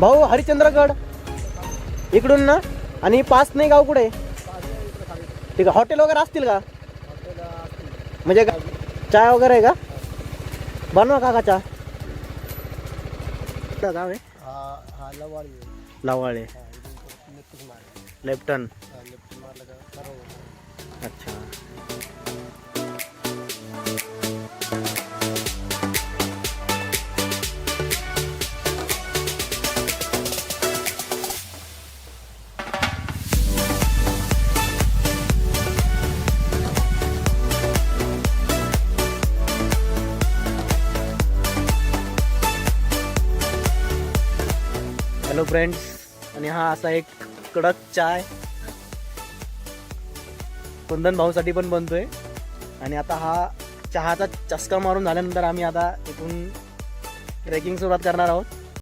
भाऊ हरिश्चंद्रगड इकडून ना. आणि पास नाही गाव कुठे? ठीक आहे. हॉटेल वगैरे असतील का? म्हणजे चाय वगैरे आहे का? बनवा काका चहा. गाव आहे लवाळे. लेफ्टन. अच्छा. Hello friends. आणि हा असा एक कडक चाय कुंदन भाऊसाठी पण बनतोय. आणि आता हा चहाचा चस्का मारून झाल्यानंतर आम्ही आता इथून ट्रेकिंग सुरुवात करणार आहोत.